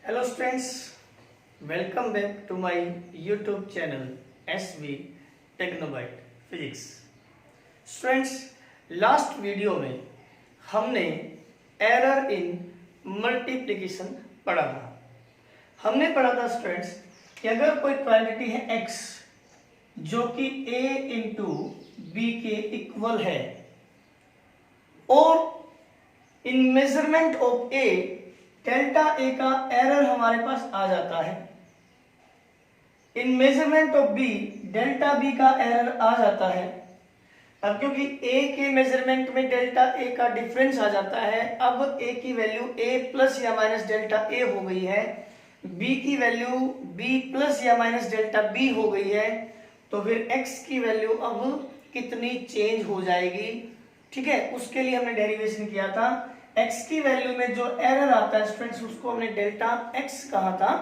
Hello students, welcome back to my YouTube channel SV Technobyte Physics. Students, last video में हमने error in multiplication पढ़ा था। हमने पढ़ा था स्टूडेंट्स कि अगर कोई क्वांटिटी है x जो कि a इंटू बी के इक्वल है और in measurement of a delta A का एरर हमारे पास आ जाता है, in measurement of B delta B का एरर आ जाता है। अब क्योंकि a के मेजरमेंट में डेल्टा ए का डिफरेंस आ जाता है, अब a की वैल्यू a प्लस या माइनस डेल्टा ए हो गई है, b की वैल्यू b प्लस या माइनस डेल्टा b हो गई है, तो फिर x की वैल्यू अब कितनी चेंज हो जाएगी। ठीक है, उसके लिए हमने डेरिवेशन किया था। x की वैल्यू में जो एरर आता है स्टूडेंट्स उसको हमने डेल्टा x कहा था।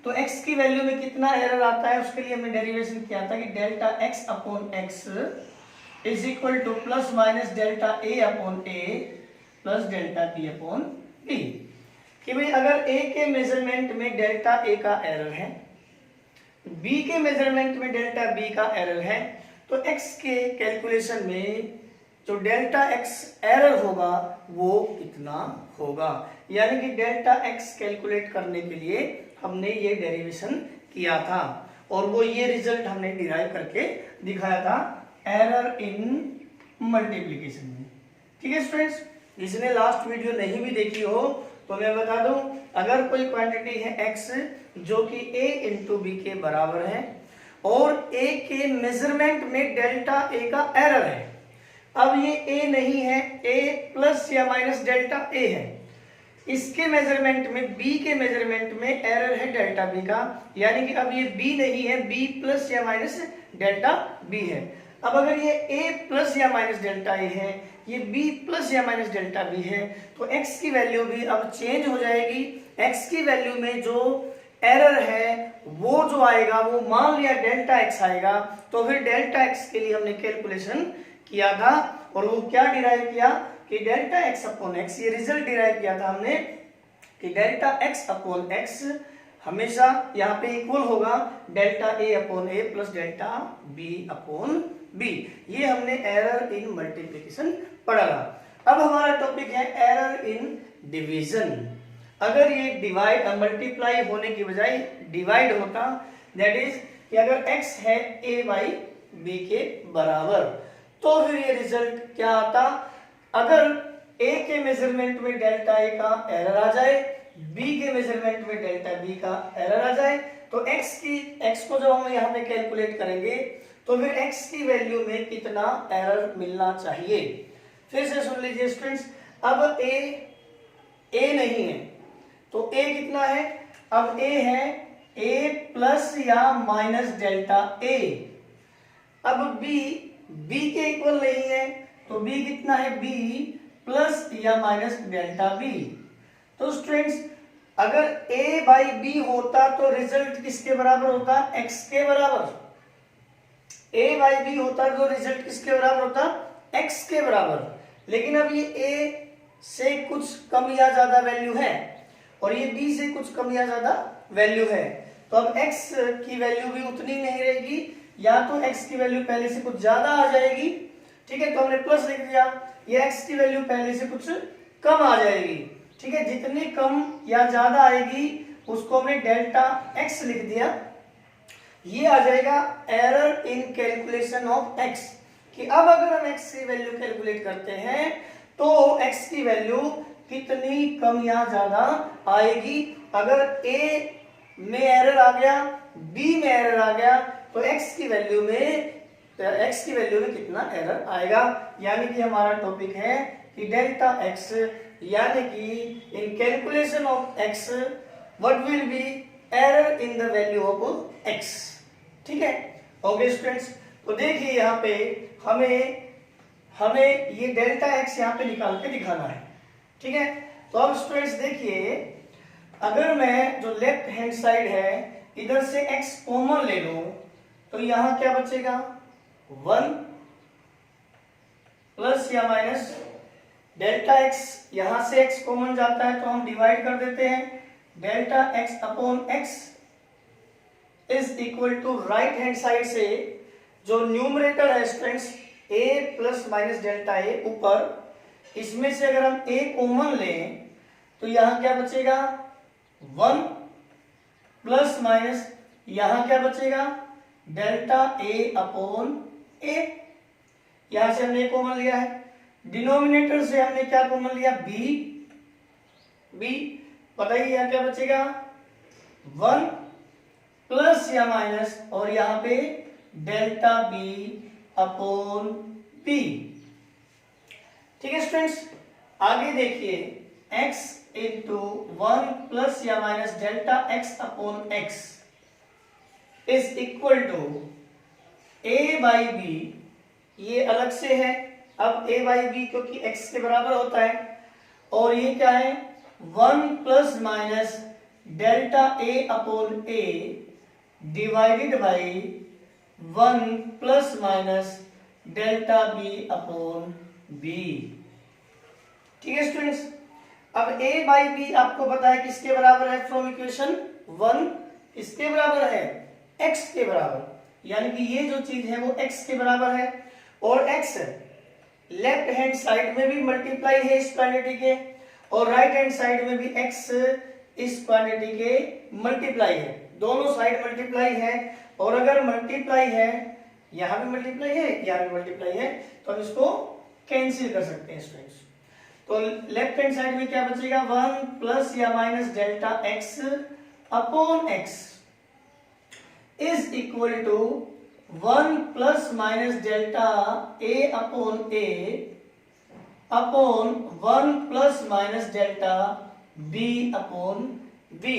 तो x की वैल्यू में कितना एरर आता है उसके लिए हमने डेरिवेशन किया था कि delta x upon x is equal to plus minus delta a upon a plus delta b upon b। कि भाई अगर a के मेजरमेंट में डेल्टा a का एरर है, b के मेजरमेंट में डेल्टा b का एरर है, तो x के कैलकुलेशन में जो डेल्टा x एरर होगा वो कितना होगा, यानी कि डेल्टा x कैलकुलेट करने के लिए हमने ये डेरिवेशन किया था और वो ये रिजल्ट हमने डिराइव करके दिखाया था एरर इन मल्टीप्लिकेशन में। ठीक है स्टूडेंट्स, जिसने लास्ट वीडियो नहीं भी देखी हो तो मैं बता दूं, अगर कोई क्वांटिटी है x जो कि a इंटू बी के बराबर है और a के मेजरमेंट में डेल्टा a का एरर है। अब ये a नहीं है, a प्लस या माइनस डेल्टा a है, इसके मेजरमेंट में b के मेजरमेंट में एरर है डेल्टा b का, यानी कि अब ये b नहीं है, b प्लस या माइनस डेल्टा b है। अब अगर ये a प्लस या माइनस डेल्टा a है, ये b प्लस या माइनस डेल्टा b है, तो x की वैल्यू भी अब चेंज हो जाएगी। x की वैल्यू में जो एरर है वो जो आएगा वो मान लिया डेल्टा x आएगा, तो फिर डेल्टा x के लिए हमने कैलकुलेशन किया था और वो क्या डिराइव किया कि डेल्टा x अपॉन x, ये रिजल्ट डिराइव किया था हमने कि डेल्टा x अपॉन x हमेशा यहाँ पे इक्वल होगा delta a upon a plus delta b upon b। ये हमने एरर इन मल्टीप्लिकेशन पढ़ा था। अब हमारा टॉपिक है एरर इन डिवीजन। अगर ये डिवाइड मल्टीप्लाई होने की बजाय डिवाइड होता, दैट इज कि अगर x है a बाई b के बराबर, तो फिर ये रिजल्ट क्या आता, अगर a के मेजरमेंट में डेल्टा a का एरर आ जाए, b के मेजरमेंट में डेल्टा b का एरर आ जाए, तो x को जब हम यहाँ पे कैलकुलेट करेंगे तो फिर x की वैल्यू में कितना एरर मिलना चाहिए। फिर से सुन लीजिए स्टूडेंट्स, अब a नहीं है तो a कितना है, अब a है a प्लस या माइनस डेल्टा a। अब b के इक्वल नहीं है तो b कितना है, b प्लस या माइनस डेल्टा b। तो स्टूडेंट्स अगर a बाई b होता तो रिजल्ट किसके बराबर होता, x के बराबर। a बाई b होता तो रिजल्ट किसके बराबर होता, x के बराबर। लेकिन अब ये a से कुछ कम या ज्यादा वैल्यू है और ये b से कुछ कम या ज्यादा वैल्यू है, तो अब x की वैल्यू भी उतनी नहीं रहेगी, या तो x की वैल्यू पहले से कुछ ज्यादा आ जाएगी। ठीक है, तो हमने प्लस लिख दिया, ये x की वैल्यू पहले से कुछ कम आ जाएगी। ठीक है, जितनी कम या ज्यादा आएगी उसको हमने डेल्टा x लिख दिया। ये आ जाएगा error in calculation of x, कि अब अगर हम x की वैल्यू कैलकुलेट करते हैं तो x की वैल्यू कितनी कम या ज्यादा आएगी। अगर a में एरर आ गया, b में एरर आ गया, तो x की वैल्यू में कितना एरर आएगा। यानी कि हमारा टॉपिक है कि डेल्टा x, यानी कि इन calculation of x what will be error in the value of x। ठीक है, ओके स्टूडेंट्स, तो देखिए यहाँ पे हमें ये डेल्टा x यहाँ पे निकाल के दिखाना है। ठीक है, तो अब स्टूडेंट्स देखिए, अगर मैं जो लेफ्ट हैंड साइड है इधर से x कॉमन ले लूं तो यहां क्या बचेगा, 1 प्लस या माइनस डेल्टा x, यहां से x कॉमन जाता है तो हम डिवाइड कर देते हैं, delta X upon X is equal to right hand side से जो न्यूमरेटर है students a plus minus delta A ऊपर, इसमें से अगर हम a कॉमन लें तो यहां क्या बचेगा 1 प्लस माइनस यहां क्या बचेगा डेल्टा ए अपॉन ए। यहां से हमने कॉमन लिया है, डिनोमिनेटर से हमने क्या कॉमन लिया बी। बताइए यहां क्या बचेगा 1 प्लस या माइनस और यहां पे डेल्टा बी अपॉन बी। ठीक है स्टूडेंट्स, आगे देखिए x इंटू 1 प्लस या minus delta x upon x is equal to a by B. ये अलग से है, अब a बाई बी क्योंकि x के बराबर होता है, और ये क्या है 1 plus minus delta a upon a divided by 1 plus minus delta b upon b। ठीक है स्टूडेंट्स, अब a बाई बी आपको पता है किसके बराबर है फ्रॉम इक्वेशन 1, किसके बराबर है x के बराबर, यानी कि ये जो चीज है वो x के बराबर है, और x लेफ्ट हैंड साइड में भी मल्टीप्लाई है इस क्वांटिटी के, और राइट हैंड साइड में भी x इस क्वांटिटी के मल्टीप्लाई है, दोनों साइड मल्टीप्लाई है। और अगर मल्टीप्लाई है, यहां भी मल्टीप्लाई है, यहां भी मल्टीप्लाई है, तो हम इसको कैंसिल कर सकते हैं स्टूडेंट्स। तो लेफ्ट हैंड साइड में क्या बचेगा 1 प्लस या minus delta x upon x is equal to 1 plus minus delta a upon a upon 1 plus minus delta b upon b।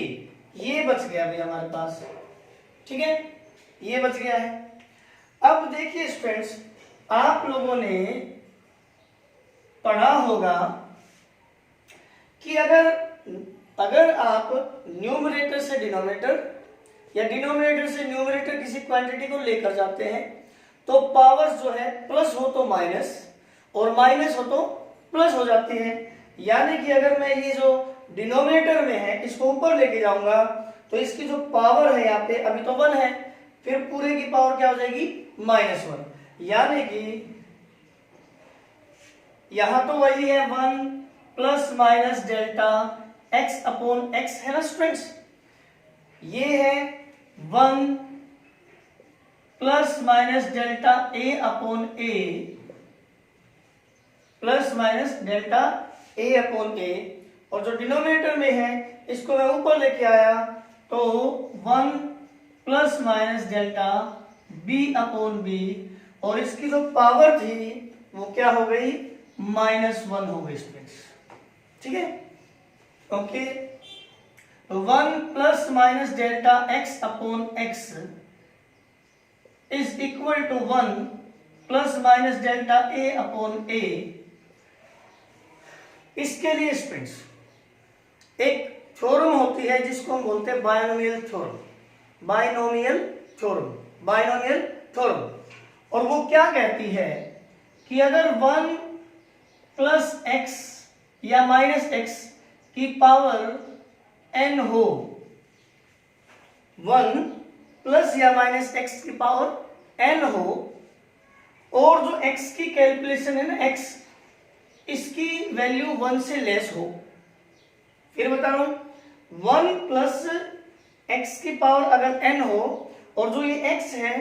ये बच गया अभी हमारे पास, ठीक है, ये बच गया है। अब देखिए स्टूडेंट्स, आप लोगों ने पढ़ा होगा कि अगर आप न्यूमरेटर से डिनोमिनेटर या डिनोमिनेटर से न्यूमरेटर किसी क्वांटिटी को लेकर जाते हैं तो पावर्स जो है प्लस हो तो माइनस और माइनस हो तो प्लस हो जाती है। यानी कि अगर मैं ये जो डिनोमिनेटर में है इसको ऊपर लेके जाऊंगा तो इसकी जो पावर है यहाँ पे अभी तो 1 है, फिर पूरे की पावर क्या हो जाएगी -1। यानी कि यहां तो वही है 1 plus minus delta x upon x है ना स्टूडेंट्स, ये है 1 plus minus delta a upon a plus minus delta a upon a, और जो डिनोमिनेटर में है इसको मैं ऊपर लेके आया तो 1 plus minus delta b upon b, और इसकी जो पावर थी वो क्या हो गई -1 हो गई स्टूडेंट्स। ठीक है, okay, 1 plus minus delta x upon x is equal to 1 plus minus delta a upon a। इसके लिए स्टूडेंट्स एक थ्योरम होती है जिसको हम बोलते हैं binomial theorem, binomial theorem, binomial theorem. और वो क्या कहती है कि अगर 1 प्लस x या माइनस x की पावर n हो, 1 प्लस या माइनस x की पावर n हो, और जो x की कैलकुलेशन है ना x, इसकी वैल्यू 1 से लेस हो, फिर बता रहा हूं 1 प्लस x की पावर अगर n हो और जो ये x है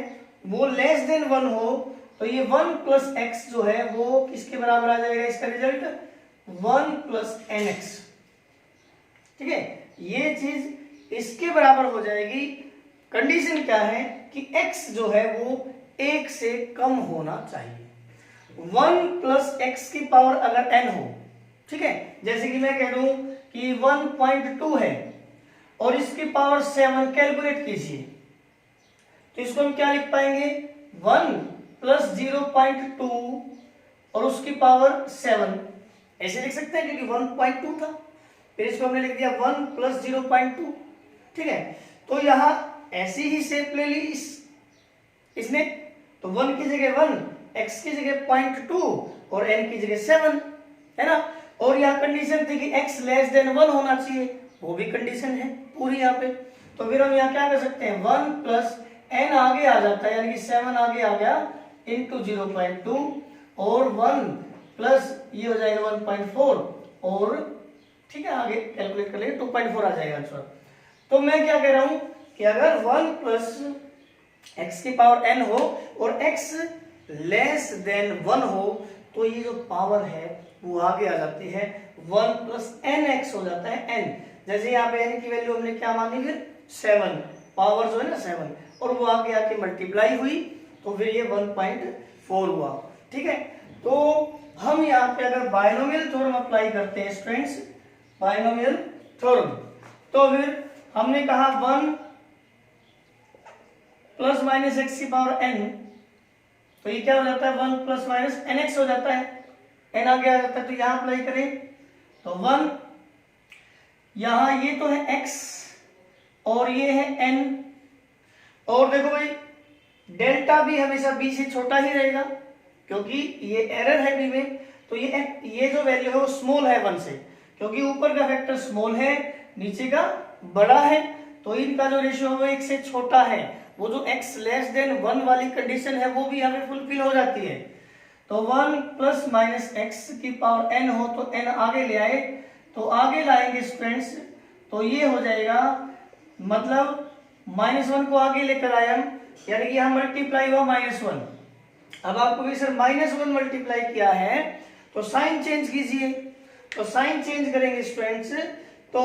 वो लेस देन 1 हो, तो ये 1 प्लस x जो है वो किसके बराबर आ जाएगा, इसका रिजल्ट 1 प्लस nx। ठीक है, ये चीज इसके बराबर हो जाएगी। कंडीशन क्या है कि x जो है वो 1 से कम होना चाहिए। 1 प्लस x की पावर अगर n हो, ठीक है, जैसे कि मैं कह दूं कि 1.2 है और इसकी पावर 7 कैलकुलेट कीजिए, तो इसको हम क्या लिख पाएंगे 1 प्लस 0.2 और उसकी पावर 7, ऐसे लिख सकते हैं क्योंकि 1.2 था, फिर इसको हमने लिख दिया 1 प्लस 0.2। ठीक है, तो यहां ऐसी ही शेप ले ली इसने, तो 1 की जगह 1, x की जगह 0.2 और n की जगह 7 है ना। और यहां कंडीशन थी कि x लेस देन 1 होना चाहिए, वो भी कंडीशन है पूरी यहाँ पे। तो फिर हम यहाँ क्या कर सकते हैं, 1 प्लस n आगे आ जाता है, यानी कि 7 आगे आ गया इंटू 0.2 और 1 प्लस ये हो जाएगा 1.4 और ठीक है आगे कैलकुलेट कर लेंगे 2.4 आ जाएगा आंसर। तो मैं क्या कह रहा हूं कि अगर 1 प्लस x की पावर n हो और x लेस देन 1 हो तो ये जो पावर है वो आगे आ जाती है, 1 प्लस nx हो जाता है n। जैसे यहाँ पे n की वैल्यू हमने क्या मानी, फिर 7 पावर जो है ना 7 और वो आगे आके मल्टीप्लाई हुई तो फिर ये 1.4 हुआ। ठीक है, तो हम यहाँ पे अगर बायनोमियल थ्योरम अप्लाई करते हैं स्टूडेंट्स, बायनोमियल थ्योरम, तो फिर हमने कहा 1 प्लस माइनस एक्स की पावर n, तो ये क्या हो जाता है 1 प्लस माइनस एन एक्स हो जाता है, n आगे आ जाता है। तो यहां अप्लाई करें तो 1, यहां ये तो है x और ये है n, और देखो भाई डेल्टा भी हमेशा b से छोटा ही रहेगा क्योंकि ये एरर है b में, तो ये जो वैल्यू है वो स्मॉल है 1 से, क्योंकि ऊपर का फैक्टर स्मॉल है नीचे का बड़ा है, तो इनका जो रेशियो है वो 1 से छोटा है। वो जो x लेस देन 1 वाली कंडीशन है वो भी हमें फुलफिल हो जाती है। तो 1 प्लस माइनस एक्स की पावर n हो तो n आगे ले आए, तो आगे लाएंगे स्टूडेंट्स तो ये हो जाएगा, मतलब -1 को आगे लेकर आए हम, यानी कि यहाँ मल्टीप्लाई हुआ -1। अब आपको भी सर -1 मल्टीप्लाई किया है तो साइन चेंज कीजिए, तो साइन चेंज करेंगे स्टूडेंट्स तो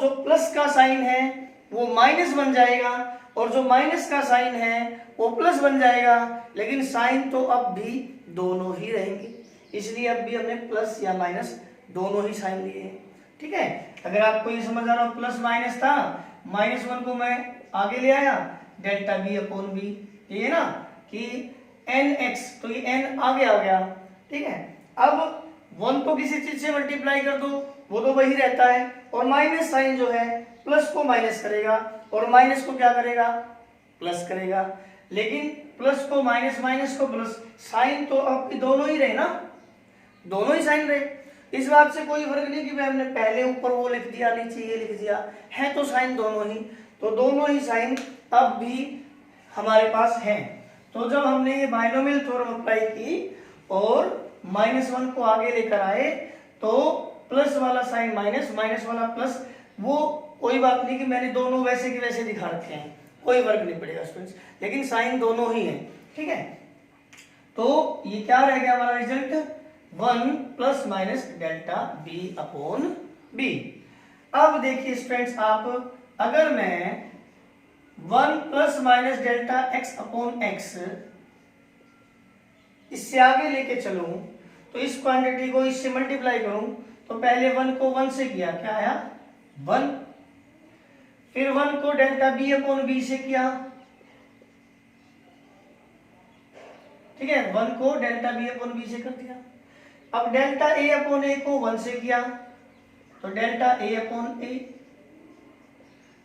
जो प्लस का साइन है वो माइनस बन जाएगा और जो माइनस का साइन है वो प्लस बन जाएगा, लेकिन साइन तो अब भी दोनों ही रहेंगे, इसलिए अब भी हमने प्लस या माइनस दोनों ही साइन लिए हैं। ठीक है, अगर आपको ये समझ आ रहा हो प्लस माइनस था, -1 को मैं आगे ले आया डेल्टा बी अपॉन बी, ये ना कि nx, तो ये n आगे आ गया। ठीक है, अब 1 को किसी चीज से मल्टीप्लाई कर दो वो तो वही रहता है, और माइनस साइन जो है प्लस को माइनस करेगा और माइनस को क्या करेगा, प्लस करेगा, लेकिन प्लस को माइनस, माइनस को प्लस, साइन तो अब दोनों ही रहे ना, दोनों ही साइन रहे, इस बात से कोई फर्क नहीं कि भाई हमने पहले ऊपर वो लिख दिया नीचे ये लिख दिया, है तो साइन दोनों ही, तो दोनों ही साइन अब भी हमारे पास हैं। तो जब हमने ये बायनोमियल थ्योरम अप्लाई की और -1 को आगे लेकर आए तो प्लस वाला साइन माइनस, माइनस वाला प्लस, वो कोई बात नहीं कि मैंने दोनों वैसे के वैसे दिखा रखे हैं, कोई फर्क नहीं पड़ेगा स्टूडेंट्स, लेकिन साइन दोनों ही है। ठीक है, तो ये क्या रह गया हमारा result, 1 plus minus delta B upon B. अब देखिए स्टूडेंट्स आप, अगर मैं 1 plus minus delta X upon X इससे आगे लेके चलूं तो इस क्वांटिटी को इससे मल्टीप्लाई करूं, तो पहले 1 को 1 से किया, क्या आया 1, फिर 1 को डेल्टा बी अपॉन बी से किया, ठीक है, 1 को डेल्टा बी अपॉन बी से कर दिया। अब डेल्टा ए अपॉन ए को 1 से किया तो डेल्टा ए अपॉन ए,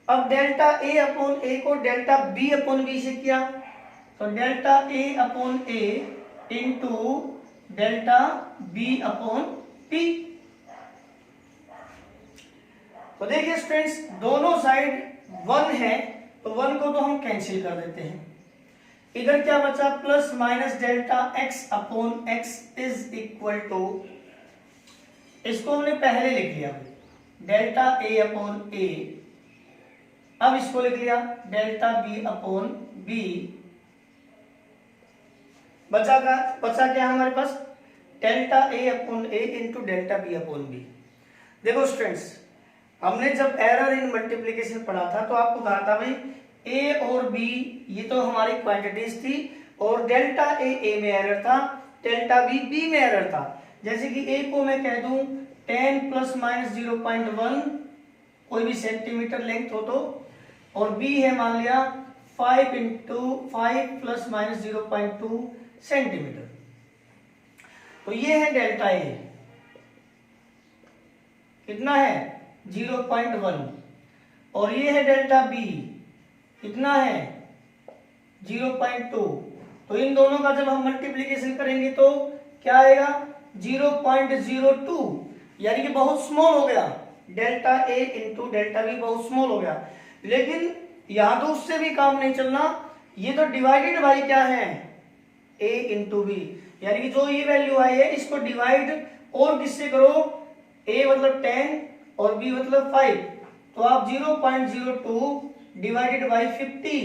अब डेल्टा ए अपॉन ए को डेल्टा बी अपॉन बी से किया तो delta A upon A into delta B upon B. तो देखिए स्टूडेंट्स दोनों साइड 1 है तो 1 को तो हम कैंसिल कर देते हैं, इधर क्या बचा, plus minus delta X upon X is equal to, इसको हमने पहले लिख लिया डेल्टा ए अपॉन ए, अब इसको लिख लिया डेल्टा बी अपॉन बी, बचा क्या हमारे पास, delta A upon A into delta B upon B. देखो स्टूडेंट्स हमने जब एरर इन मल्टीप्लिकेशन पढ़ा था तो आपको कहा था भाई ए और बी ये तो हमारी क्वांटिटीज थी और डेल्टा ए में एरर था, डेल्टा बी बी में एरर था। जैसे कि ए को मैं कह दूं 10 प्लस माइनस 0.1 कोई भी सेंटीमीटर लेंथ हो तो, और बी है मान लिया 5 इंटू 5 प्लस माइनस 0.2 सेंटीमीटर, तो ये है डेल्टा ए, कितना है 0.1, और ये है डेल्टा बी, कितना है 0.2, तो इन दोनों का जब हम मल्टीप्लिकेशन करेंगे तो क्या आएगा 0.02, यानी कि बहुत स्मॉल हो गया, delta A into delta B बहुत स्मॉल हो गया, लेकिन यहां तो उससे भी काम नहीं चलना, ये तो डिवाइडेड बाई क्या है, ए इंटू बी, यानी कि जो ये वैल्यू आई है इसको डिवाइड और किससे करो, ए मतलब 10 और बी मतलब 5, तो आप 0.02 डिवाइडेड बाई 50,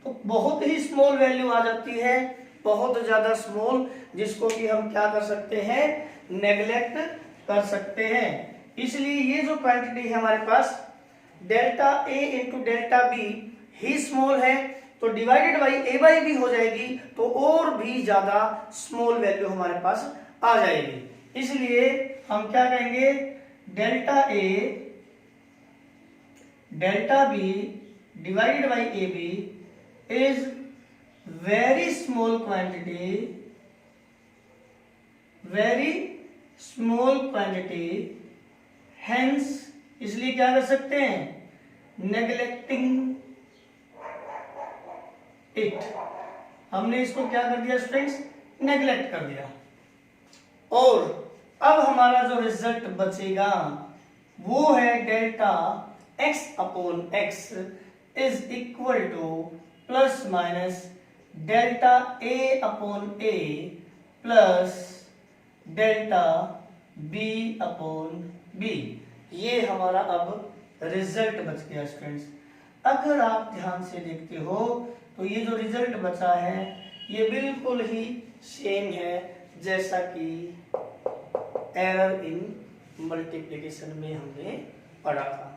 तो बहुत ही स्मॉल वैल्यू आ जाती है, बहुत ज्यादा स्मॉल, जिसको कि हम क्या कर सकते हैं, नेग्लेक्ट कर सकते हैं। इसलिए ये जो क्वांटिटी है हमारे पास delta A into delta B ही स्मॉल है, तो divided by A by B हो जाएगी, तो और भी ज्यादा स्मॉल वैल्यू हमारे पास आ जाएगी। इसलिए हम क्या कहेंगे, delta A delta B divided by A B is very small quantity, very small quantity, hence इसलिए क्या कर सकते हैं, नेग्लेक्टिंग इट, हमने इसको क्या कर दिया स्टूडेंट्स, नेग्लेक्ट कर दिया। और अब हमारा जो रिजल्ट बचेगा वो है delta x upon x is equal to plus minus delta a upon a plus delta b upon b। ये हमारा अब रिजल्ट बच गया स्टूडेंट्स। अगर आप ध्यान से देखते हो तो ये जो रिजल्ट बचा है ये बिल्कुल ही सेम है जैसा कि एरर इन मल्टीप्लिकेशन में हमने पढ़ा था।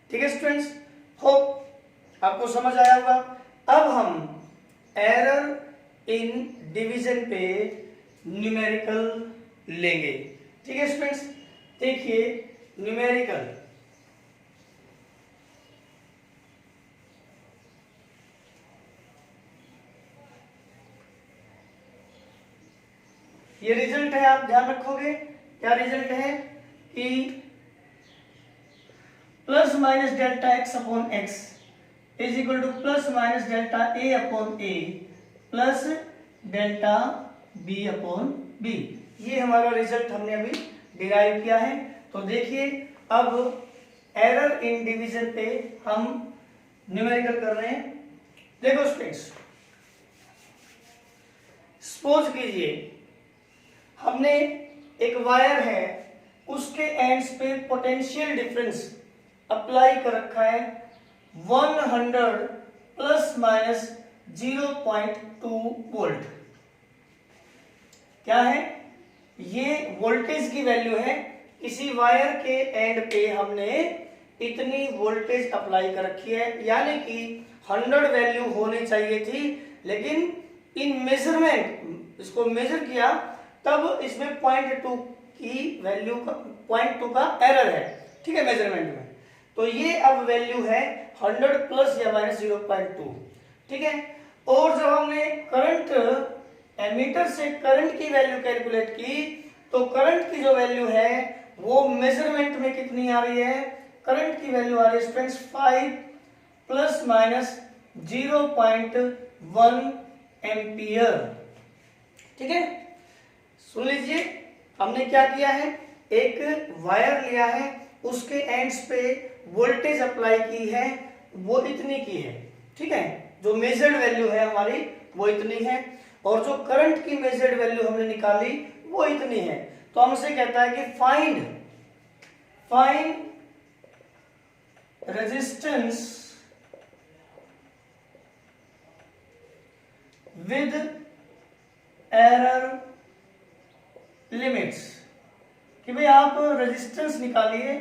ठीक है स्टूडेंट्स, होप आपको समझ आया होगा। अब हम एरर इन डिवीजन पे न्यूमेरिकल लेंगे। ठीक है स्टूडेंट्स, देखिए न्यूमेरिकल, ये रिजल्ट है, आप ध्यान रखोगे क्या रिजल्ट है कि plus minus delta X upon X is equal to plus minus delta A upon A plus delta B upon B. ये हमारा रिजल्ट हमने अभी डिराइव किया है। तो देखिए अब एरर इन डिवीजन पे हम न्यूमेरिकल कर रहे हैं। देखो स्टूडेंट्स, सपोज कीजिए हमने एक वायर है, उसके एंड्स पे पोटेंशियल डिफरेंस अप्लाई कर रखा है 100 प्लस माइनस 0.2 वोल्ट। क्या है ये, वोल्टेज की वैल्यू है। किसी वायर के एंड पे हमने इतनी वोल्टेज अप्लाई कर रखी है, यानी कि 100 वैल्यू होनी चाहिए थी, लेकिन इन मेजरमेंट इसको मेजर किया तब इसमें 0.2 की वैल्यू का 0.2 का एरर है। ठीक है, मेजरमेंट में। तो ये अब वैल्यू है 100 प्लस या माइनस 0.2। ठीक है, और जब हमने करंट एमीटर से करंट की वैल्यू कैलकुलेट की तो करंट की जो वैल्यू है वो मेजरमेंट में कितनी आ रही है, करंट की वैल्यू आ रही है स्टूडेंट्स 5 प्लस माइनस 0.1 एम्पियर। ठीक है, सुन लीजिए, हमने क्या किया है, एक वायर लिया है, उसके एंड्स पे वोल्टेज अप्लाई की है, वो इतनी की है। ठीक है, जो मेजर्ड वैल्यू है हमारी वो इतनी है, और जो करंट की मेजर्ड वैल्यू हमने निकाली वो इतनी है। तो हमसे कहता है कि find resistance with error limits, कि भाई आप रेजिस्टेंस निकालिए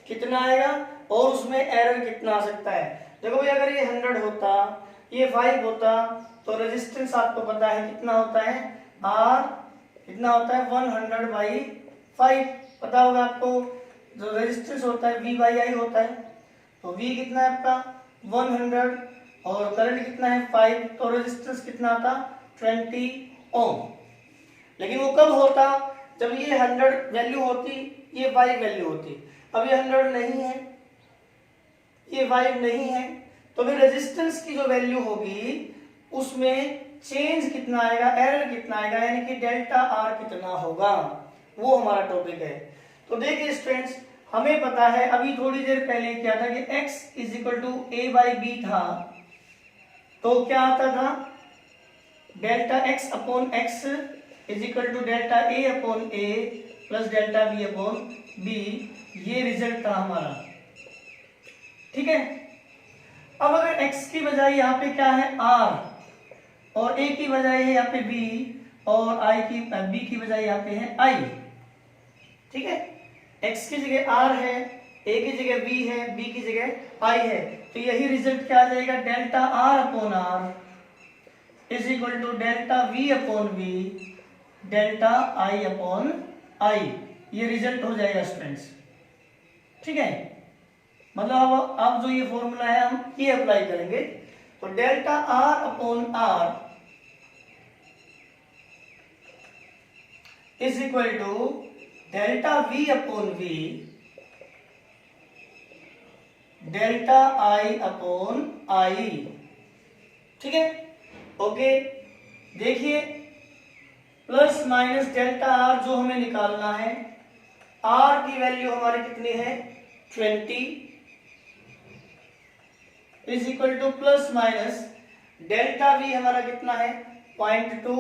कितना आएगा और उसमें एरर कितना आ सकता है। देखो भाई, अगर ये 100 होता, ये 5 होता, तो रेजिस्टेंस आपको पता है कितना होता है, R कितना होता है 100/5 पता होगा आपको। जो रेजिस्टेंस होता है V बाई I होता है, तो V कितना है आपका 100 और करंट कितना है 5, तो रेजिस्टेंस कितना आता 20 ओम। लेकिन वो कब होता, जब ये 100 वैल्यू होती, ये 5 वैल्यू होती। अब ये 100 नहीं है, ये 5 नहीं है, तो फिर रेजिस्टेंस की जो वैल्यू होगी उसमें चेंज कितना आएगा, एरर कितना आएगा, यानी कि डेल्टा आर कितना होगा, वो हमारा टॉपिक है। तो देखिए स्टूडेंट्स, हमें पता है अभी थोड़ी देर पहले क्या था कि x is equal to A by B था, तो क्या आता था delta x upon x is equal to delta A upon A plus delta B upon B, ये रिजल्ट था हमारा। ठीक है, अब अगर x की बजाय यहाँ पे क्या है r और a की बजाय है यहाँ पे b और b की बजाय यहाँ पे है i। ठीक है, x की जगह r है, a की जगह b है, b की जगह i है, तो यही रिजल्ट क्या आ जाएगा delta r upon r is equal to delta v upon v delta i upon i, ये रिजल्ट हो जाएगा स्टूडेंट्स। ठीक है, मतलब अब जो ये फॉर्मूला है हम ये अप्लाई करेंगे, तो delta r upon r is equal to delta v upon v delta i upon i। ठीक है, ओके, देखिए प्लस माइनस डेल्टा r जो हमें निकालना है, r की वैल्यू हमारी कितनी है 20 is equal to plus minus delta v हमारा कितना है 0.2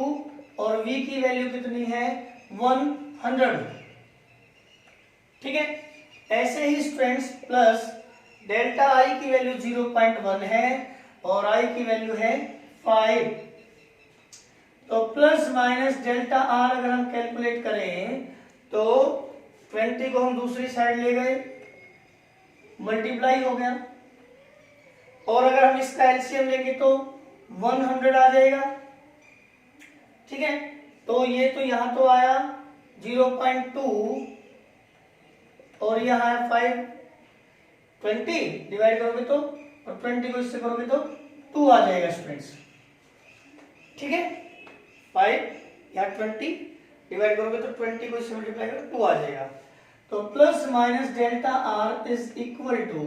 और v की वैल्यू कितनी है 100। ठीक है, ऐसे ही स्टूडेंट्स प्लस डेल्टा i की वैल्यू 0.1 है और i की वैल्यू है 5, तो प्लस माइनस डेल्टा r अगर हम कैलकुलेट करें तो 20 को हम दूसरी साइड ले गए, मल्टीप्लाई हो गया, और अगर हम इसका एलसीएम लेंगे तो 100 आ जाएगा। ठीक है, तो ये तो यहां तो आया 0.2 और यहाँ है 5, 20 डिवाइड करोगे तो, और 20 को इससे करोगे तो 2 आ जाएगा स्टूडेंट्स। ठीक है, 5 या 20 डिवाइड करोगे तो 20 को इससे मल्टीप्लाई करोगे 2 आ जाएगा। तो plus minus delta R is equal to,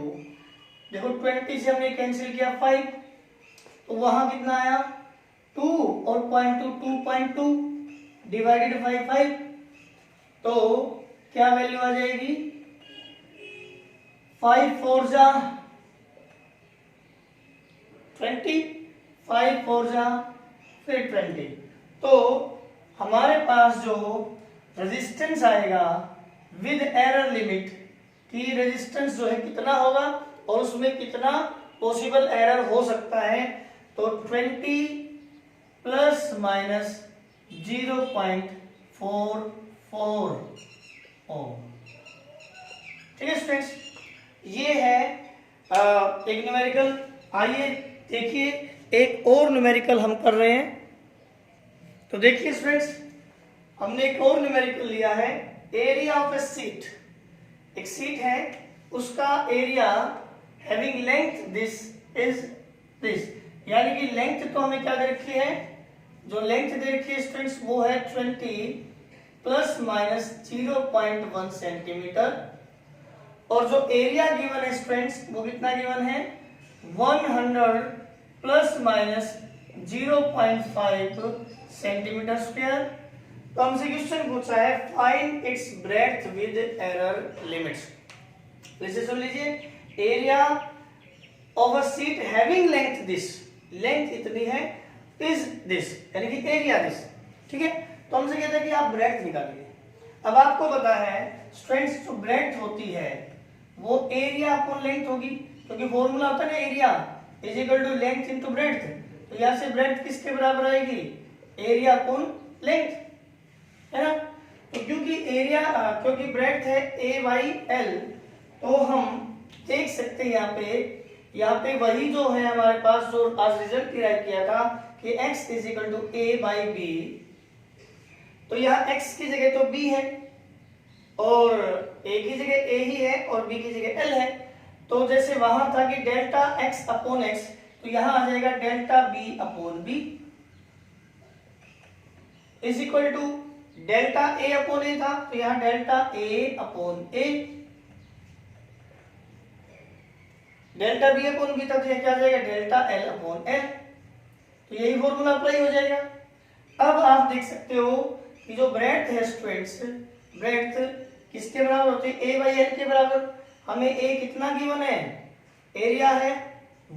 देखो 20 से हमने कैंसिल किया 5, तो वहां कितना आया 2 और 0.2 2.2 डिवाइडेड बाय 5, तो क्या वैल्यू आ जाएगी 5 4 जा 20, 5 4 जा फिर 20, तो हमारे पास जो रेजिस्टेंस आएगा विद एरर लिमिट की रेजिस्टेंस जो है कितना होगा और उसमें कितना पॉसिबल एरर हो सकता है, तो 20 प्लस माइनस 0.44 ओम। ठीक है स्टूडेंट्स, ये है एक न्यूमेरिकल। आइए देखिए एक और न्यूमेरिकल हम कर रहे हैं। तो देखिए स्टूडेंट्स, हमने एक और न्यूमेरिकल लिया है, एरिया ऑफ ए सीट। एक सीट है, उसका area having length this is this, यानी कि लेंथ तो हमें क्या दे रखी है, जो लेंथ दे रखी है स्टूडेंट्स वो है 20 प्लस माइनस 0.1 सेंटीमीटर, और जो एरिया गिवन है स्टूडेंट्स वो कितना गिवन है 100 प्लस माइनस 0.5 सेंटीमीटर स्क्वायर। तो हमसे क्वेश्चन पूछा है find its breadth with error limits. जैसे सुन लीजिए, area of a seat having length this, length इतनी है, इज दिस यानी कि एरिया दिस। ठीक है, तो हमसे कहते हैं कि आप ब्रेड्थ निकालिए। अब आपको पता है स्टूडेंट्स जो ब्रेड्थ होती है वो एरिया अपॉन लेंथ होगी, क्योंकि फॉर्मूला होता है ना area is equal to length into breadth. तो यहां से ब्रेड्थ किसके बराबर आएगी, एरिया अपॉन लेंथ, है ना। तो क्योंकि ब्रेड्थ है a बाई एल, तो हम देख सकते हैं यहाँ पे वही जो है हमारे पास जो आज रिजल्ट डिराइव किया था कि x is equal to a by B, तो यहाँ x की जगह तो b है और a की जगह a ही है और b की जगह l है। तो जैसे वहां था कि डेल्टा x अपॉन x, तो यहां आ जाएगा delta b upon b is equal to delta a upon a था, तो यहां delta a upon a, delta b upon b था, तो यह क्या आ जाएगा डेल्टा l अपॉन l। तो यही फॉर्मूला अप्लाई हो जाएगा। अब आप देख सकते हो कि जो ब्रेड्थ है स्टूडेंट्स, ब्रेड्थ किसके बराबर होती है, ए बाई एल के बराबर। हमें ए कितना गिवन है, एरिया है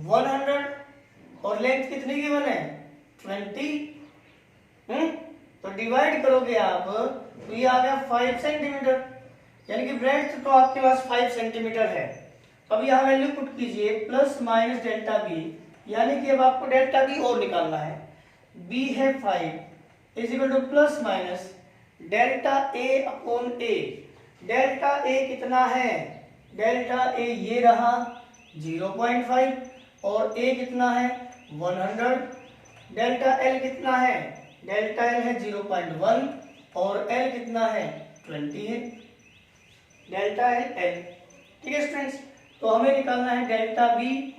100 और लेंथ कितनी गिवन है 20। तो डिवाइड करोगे आप तो ये आ गया 5 सेंटीमीटर, यानी कि ब्रेड्थ तो आपके पास 5 सेंटीमीटर है। तो अब यहाँ वैल्यू पुट कीजिए प्लस माइनस डेल्टा बी, यानी कि अब आपको डेल्टा बी और निकालना है। बी है 5 is equal to plus minus delta A upon A. Delta A कितना है, डेल्टा ए ये रहा 0.5 और ए कितना है 100। डेल्टा एल कितना है, डेल्टा एल है 0.1 और एल कितना है 20 है, डेल्टा एल। ठीक है स्टूडेंट्स, तो हमें निकालना है delta B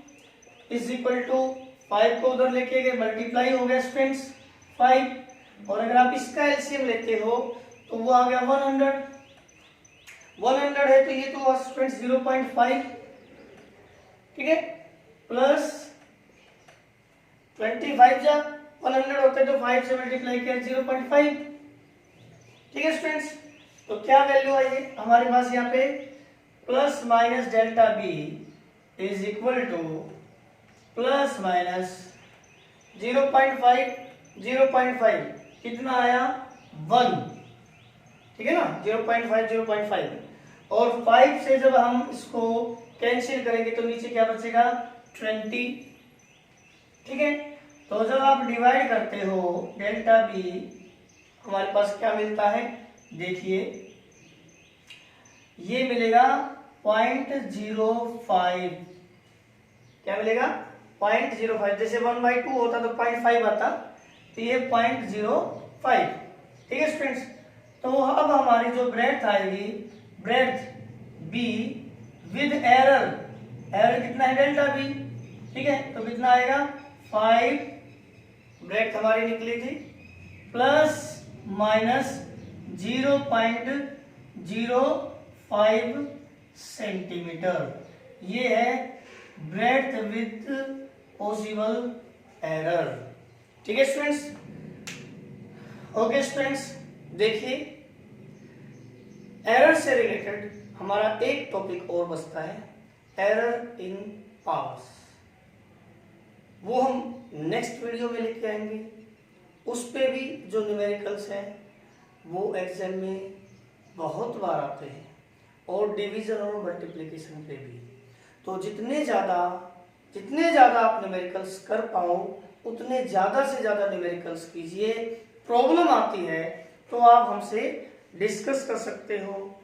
is equal to 5 को उधर लेके गए मल्टीप्लाई हो गया स्टूडेंट्स 5, और अगर आप इसका एलसीएम लेते हो तो वो आ गया 100 है तो ये तो स्टूडेंट्स 0.5, ठीक है, प्लस 25 जा 100 होते तो 5 से मल्टीप्लाई किया 0.5। ठीक है स्टूडेंट्स, तो क्या वैल्यू आई है हमारे पास यहाँ पे, plus minus delta B is equal to plus minus 0.5 कितना आया 1, ठीक है ना, 0.5 और 5 से जब हम इसको कैंसिल करेंगे तो नीचे क्या बचेगा 20। ठीक है, तो जब आप डिवाइड करते हो डेल्टा बी हमारे पास क्या मिलता है, देखिए ये मिलेगा 0.05, क्या मिलेगा 0.05, जैसे 1/2 होता तो 0.5 आता, तो ये 0.05। ठीक है स्टूडेंट्स, तो अब हमारी जो ब्रेड्थ आएगी, breadth be with error, error कितना है डेल्टा बी, ठीक है, तो कितना आएगा 5, ब्रेड्थ हमारी निकली थी, प्लस माइनस 0.05 सेंटीमीटर, ये है ब्रेड्थ विद पॉसिबल एरर। ठीक है स्टूडेंट्स, ओके स्टूडेंट्स, देखिए एरर से रिलेटेड हमारा एक टॉपिक और बचता है, एरर इन पास, वो हम नेक्स्ट वीडियो में लेके आएंगे। उस पे भी जो न्यूमेरिकल्स हैं वो एग्जाम में बहुत बार आते हैं, और डिवीजन और मल्टीप्लिकेशन पे भी। तो जितने ज़्यादा आप न्यूमेरिकल्स कर पाओ उतने ज़्यादा से ज़्यादा न्यूमेरिकल्स कीजिए। प्रॉब्लम आती है तो आप हमसे डिस्कस कर सकते हो,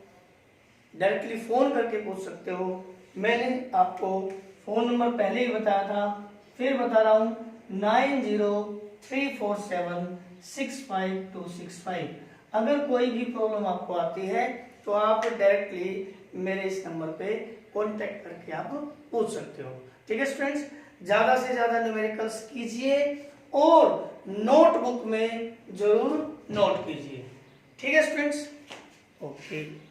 डायरेक्टली फ़ोन करके पूछ सकते हो। मैंने आपको फ़ोन नंबर पहले ही बताया था, फिर बता रहा हूँ 9034765265। अगर कोई भी प्रॉब्लम आपको आती है तो आप डायरेक्टली मेरे इस नंबर पे कांटेक्ट करके आप पूछ सकते हो। ठीक है स्टूडेंट्स, ज़्यादा से ज़्यादा न्यूमेरिकल्स कीजिए और नोटबुक में जरूर नोट कीजिए। ठीक है स्टूडेंट्स, ओके।